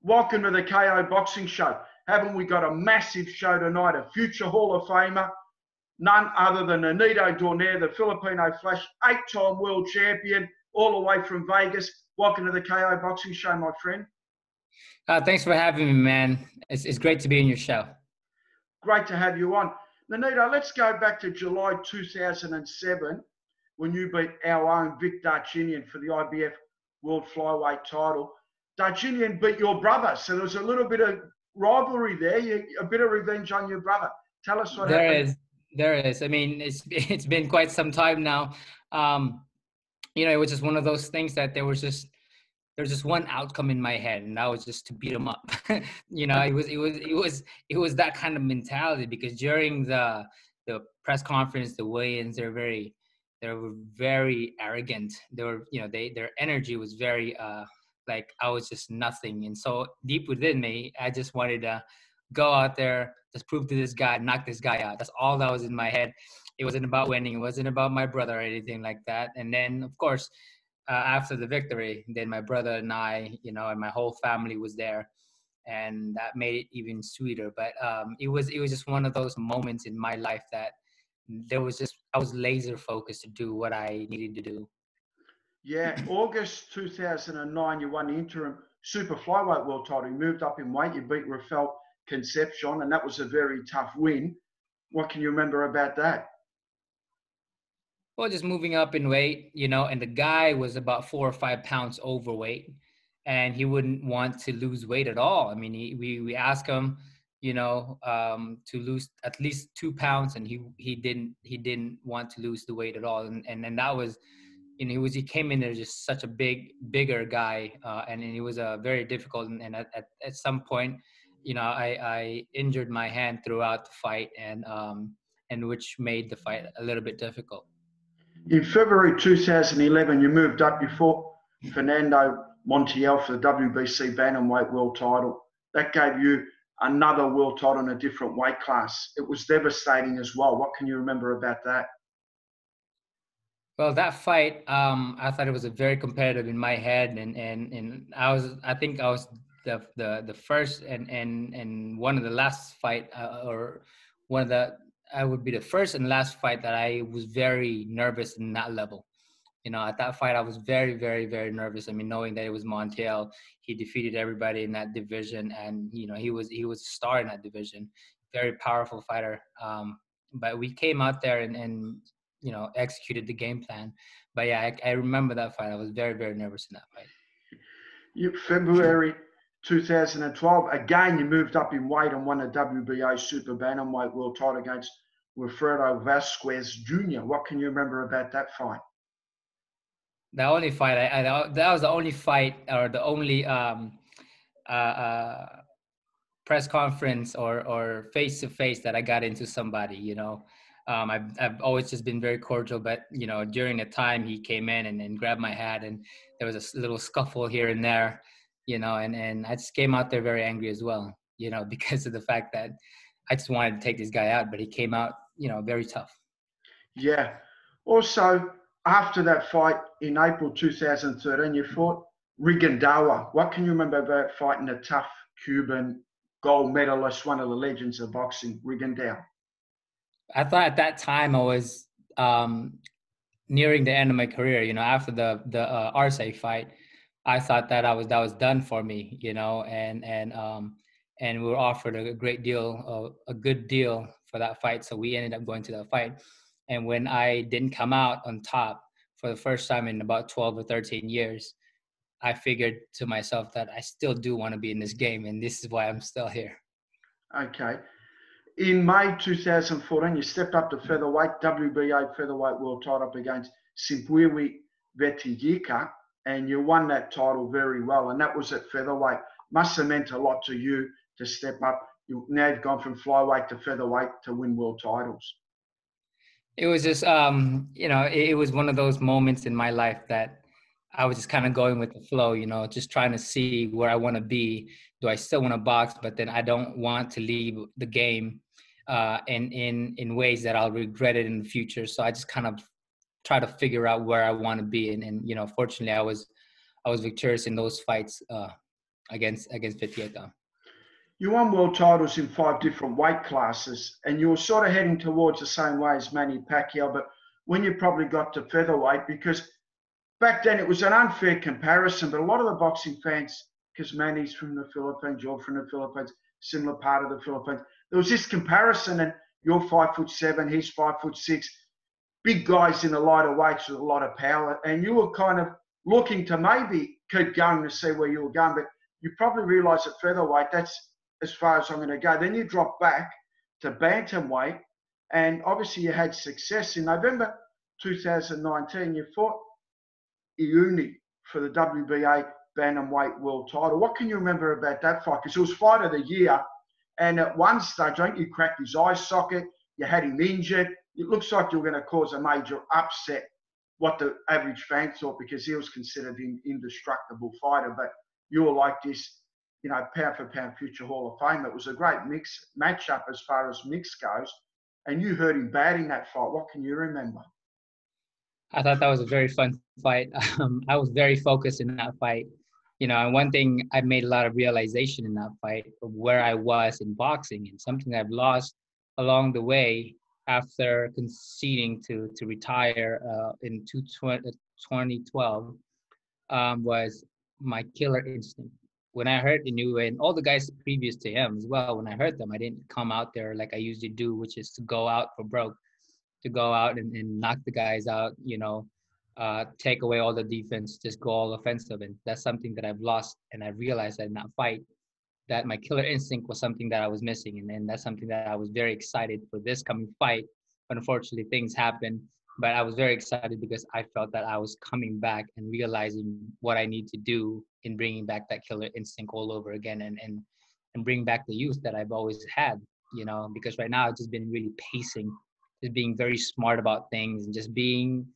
Welcome to the KO Boxing Show. Haven't we got a massive show tonight? A future Hall of Famer, none other than Nonito Donaire, the Filipino Flash, 8-time world champion, all the way from Vegas. Welcome to the KO Boxing Show, my friend. Thanks for having me, man. It's great to be in your show. Great to have you on. Nonito, let's go back to July 2007 when you beat our own Vic Darchinyan for the IBF World Flyweight title. Darchinyan beat your brother, so there was a little bit of rivalry there, a bit of revenge on your brother. Tell us what happened. There is. I mean, it's been quite some time now. It was just one of those things that there was just one outcome in my head, and that was just to beat him up. It was that kind of mentality, because during the press conference, the weigh-ins, they were very arrogant. Their energy was very like I was just nothing. And so deep within me, I just wanted to go out there, just prove to this guy, knock this guy out. That's all that was in my head. It wasn't about winning. It wasn't about my brother or anything like that. And then, of course, after the victory, then my brother and I, and my whole family was there, and that made it even sweeter. But it was just one of those moments in my life that I was laser focused to do what I needed to do. Yeah, August 2009, you won the interim super flyweight world title. You moved up in weight. You beat Rafael Concepcion, and that was a very tough win. What can you remember about that? Well, just moving up in weight, and the guy was about 4 or 5 pounds overweight, and he wouldn't want to lose weight at all. I mean, we asked him, to lose at least 2 pounds, and he didn't want to lose the weight at all. And that was, he came in there just such a bigger guy, and it was very difficult. And at some point, I injured my hand throughout the fight, and which made the fight a little bit difficult. In February 2011, you moved up. You fought Fernando Montiel for the WBC Bantamweight world title. That gave you another world title in a different weight class. It was devastating as well. What can you remember about that? Well, that fight, I thought it was a very competitive in my head, and I think I was the first and one of the last fight, I would be the first and last fight that I was very nervous in that level. At that fight, I was very, very, very nervous. I mean, knowing that it was Montiel, he defeated everybody in that division, and he was a star in that division, very powerful fighter. But we came out there and executed the game plan. But yeah, I remember that fight. I was very, very nervous in that fight. February 2012, again, you moved up in weight and won a WBA Super Bantamweight world title against Wilfredo Vasquez Jr. What can you remember about that fight? The only fight, that was the only fight, or the only press conference or face-to-face that I got into somebody, I've always just been very cordial, but during the time he came in and grabbed my hat, and there was a little scuffle here and there, and I just came out there very angry as well, because of the fact that I just wanted to take this guy out, but he came out, very tough. Yeah. Also, after that fight in April 2013, you fought Rigondeaux. What can you remember about fighting a tough Cuban gold medalist, one of the legends of boxing, Rigondeaux? I thought at that time I was nearing the end of my career. After the Arce fight, I thought that I was done for me. And we were offered a good deal for that fight, so we ended up going to that fight. And when I didn't come out on top for the first time in about 12 or 13 years, I figured to myself that I still do want to be in this game, and this is why I'm still here. Okay. In May 2014, you stepped up to featherweight, WBA featherweight world title up against Simpwiwi Vetijika, and you won that title very well, and that was at featherweight. Must have meant a lot to you to step up. Now you've gone from flyweight to featherweight to win world titles. It was just, it was one of those moments in my life that I was just kind of going with the flow, just trying to see where I want to be. Do I still want to box? But then I don't want to leave the game in ways that I'll regret it in the future. So I just kind of try to figure out where I want to be. And fortunately, I was victorious in those fights against 58 pound. You won world titles in 5 different weight classes, and you were sort of heading towards the same way as Manny Pacquiao, but when you probably got to featherweight, because back then it was an unfair comparison, but a lot of the boxing fans, because Manny's from the Philippines, you're from the Philippines, similar part of the Philippines, there was this comparison, and you're 5'7", he's 5'6", big guys in the lighter weights with a lot of power, and you were kind of looking to maybe keep going to see where you were going, but you probably realised at featherweight, that's as far as I'm going to go. Then you drop back to bantamweight, and obviously you had success. In November 2019, you fought Iuni for the WBA bantamweight world title. What can you remember about that fight? Because it was fight of the year, and at one stage, I think you cracked his eye socket, you had him injured. It looks like you were going to cause a major upset, what the average fan thought, because he was considered an indestructible fighter. But you were like this, pound for pound future Hall of Fame. It was a great matchup as far as mix goes. And you hurt him bad in that fight. What can you remember? I thought that was a very fun fight. I was very focused in that fight. And one thing I made a lot of realization in that fight of where I was in boxing, and something I've lost along the way after conceding to retire in 2012 was my killer instinct. When I heard Inoue and all the guys previous to him as well, when I heard them, I didn't come out there like I usually do, which is to go out for broke, to go out and knock the guys out, take away all the defense, just go all offensive. And that's something that I've lost. And I realized that in that fight, that my killer instinct was something that I was missing. And that's something that I was very excited for this coming fight. But unfortunately, things happened. But I was very excited because I felt that I was coming back and realizing what I need to do in bringing back that killer instinct all over again and bring back the youth that I've always had, because right now I've just been really pacing, just being very smart about things and just being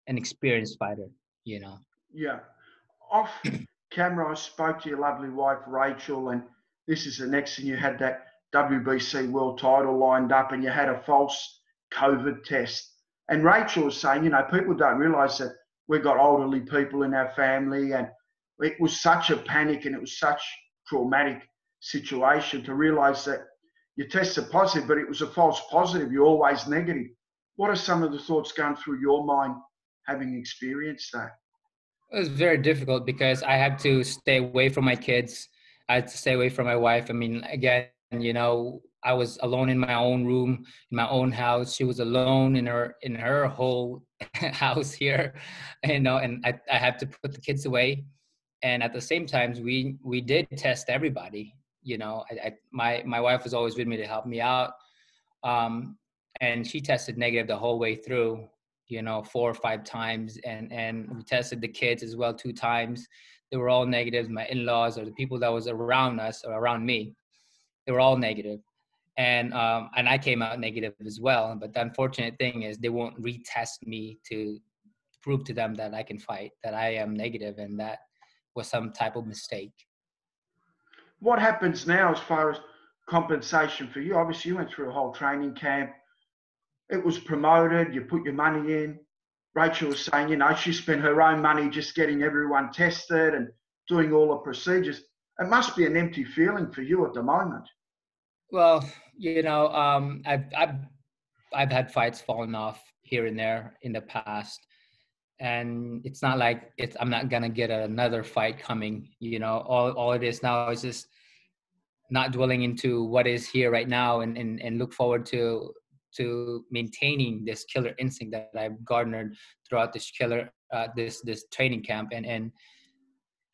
an experienced fighter, Yeah. Off camera, I spoke to your lovely wife, Rachel, and this is the next thing. You had that WBC world title lined up and you had a false COVID test. And Rachel was saying, people don't realise that we've got elderly people in our family, and it was such a panic and it was such a traumatic situation to realise that you tested positive, but it was a false positive. You're always negative. What are some of the thoughts going through your mind having experienced that? It was very difficult because I had to stay away from my kids. I had to stay away from my wife. I mean, again, I was alone in my own room, in my own house. She was alone in her whole house here, and I had to put the kids away. And at the same time, we did test everybody. My wife was always with me to help me out, and she tested negative the whole way through. 4 or 5 times, and we tested the kids as well 2 times. They were all negatives. My in-laws or the people that was around us or around me, they were all negative. And I came out negative as well. But the unfortunate thing is they won't retest me to prove to them that I can fight, that I am negative, and that was some type of mistake. What happens now as far as compensation for you? Obviously, you went through a whole training camp. It was promoted. You put your money in. Rachel was saying, she spent her own money just getting everyone tested and doing all the procedures. It must be an empty feeling for you at the moment. Well, I've had fights falling off here and there in the past, and it's not like I'm not gonna get another fight coming. All it is now is just not dwelling into what is here right now, and look forward to maintaining this killer instinct that I've garnered throughout this this training camp, and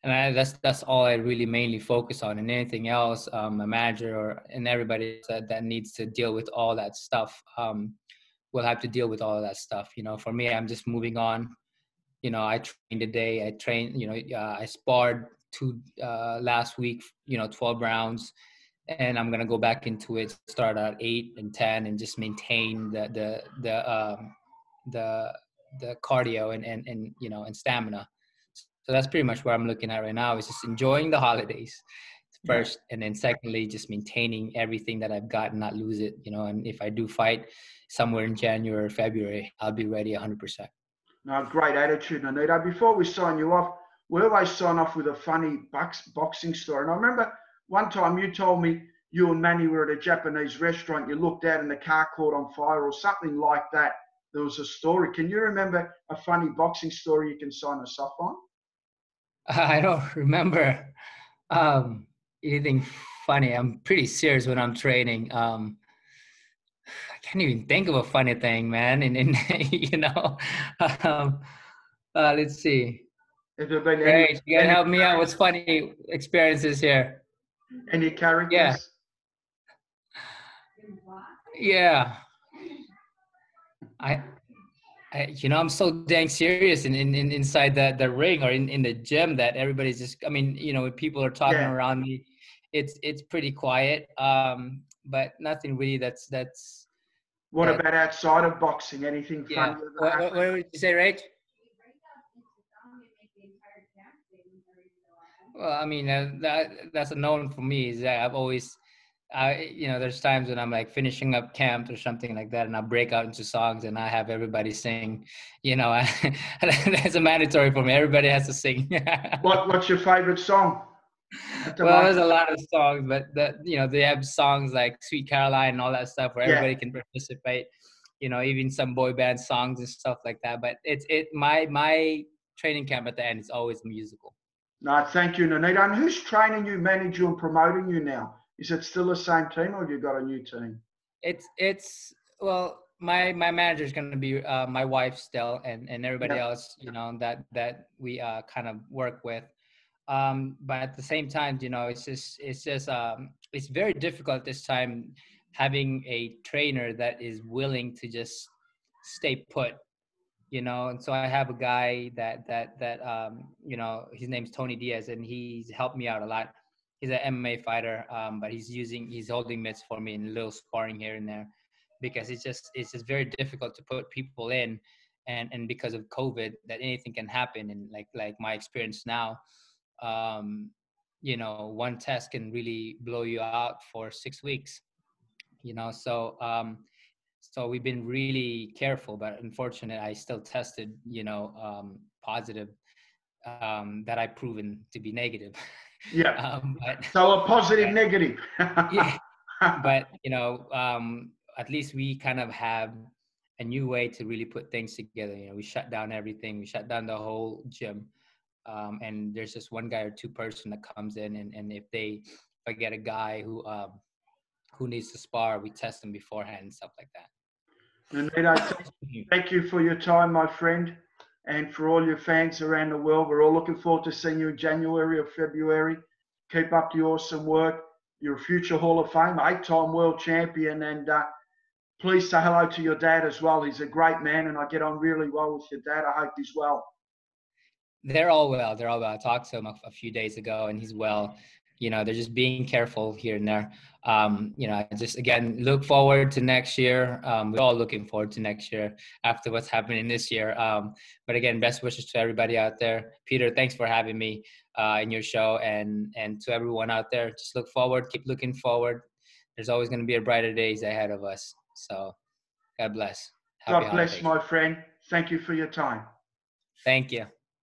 that's all I really mainly focus on. And anything else, my manager and everybody that needs to deal with all that stuff will have to deal with all of that stuff. For me, I'm just moving on. I trained today. I sparred 2 last week. 12 rounds, and I'm gonna go back into it. Start at 8 and 10, and just maintain the cardio and stamina. So that's pretty much what I'm looking at right now. Is just enjoying the holidays first, and then secondly, just maintaining everything that I've got and not lose it. And if I do fight somewhere in January or February, I'll be ready 100%. No, great attitude, Nonito. Before we sign you off, we always sign off with a funny boxing story. And I remember one time you told me you and Manny were at a Japanese restaurant. You looked out and the car caught on fire or something like that. There was a story. Can you remember a funny boxing story you can sign us off on? I don't remember anything funny. I'm pretty serious when I'm training. I can't even think of a funny thing, man. And you know, um, let's see. Have there been Great, you gotta help me out. What's funny experiences here? any Yeah, characters? yeah. I, I'm so dang serious in inside the ring or in the gym that everybody's just. I mean, when people are talking Yeah. around me, it's pretty quiet. But nothing really that's. What That, about outside of boxing? Anything yeah. funny? What did you say, Rach? Well, I mean, that's a known for me is that I've always, there's times when I'm like finishing up camp or something like that, and I break out into songs and I have everybody sing. That's a mandatory for me. Everybody has to sing. What's your favorite song at the Well, moment? there's a lot of songs, but they have songs like "Sweet Caroline" and all that stuff where Yeah. everybody can participate. Even some boy band songs and stuff like that. But my training camp at the end is always musical. No, thank you, Nonito. And who's training you, managing you, and promoting you now? Is it still the same team, or have you got a new team? It's well, my manager is going to be my wife still, and everybody Yeah. else, that we kind of work with. But at the same time, it's very difficult this time having a trainer that is willing to just stay put. And so I have a guy that his name's Tony Diaz, and he's helped me out a lot. He's an MMA fighter, but he's holding mitts for me and a little sparring here and there, because it's just very difficult to put people in, and because of COVID, that anything can happen. And like my experience now, one test can really blow you out for 6 weeks. So we've been really careful, but unfortunately, I still tested, positive, that I've proven to be negative. Yeah. But So a positive, negative. yeah, but at least we kind of have a new way to really put things together. We shut down everything. We shut down the whole gym, and there's just one guy or two person that comes in, and if I get a guy who needs to spar, we test them beforehand and stuff like that. Nonito, thank you for your time, my friend, and for all your fans around the world. We're all looking forward to seeing you in January or February. Keep up the awesome work. You're a future Hall of Fame, 8-time world champion, and please say hello to your dad as well. He's a great man, and I get on really well with your dad. I hope he's well. They're all well. They're all well. I talked to him a few days ago, and he's well. They're just being careful here and there. I just, again, look forward to next year. We're all looking forward to next year after what's happening this year. But again, best wishes to everybody out there. Peter, thanks for having me in your show. And to everyone out there, just look forward. Keep looking forward. There's always going to be a brighter days ahead of us. So God bless. Happy God bless, holidays. my friend. Thank you for your time. Thank you.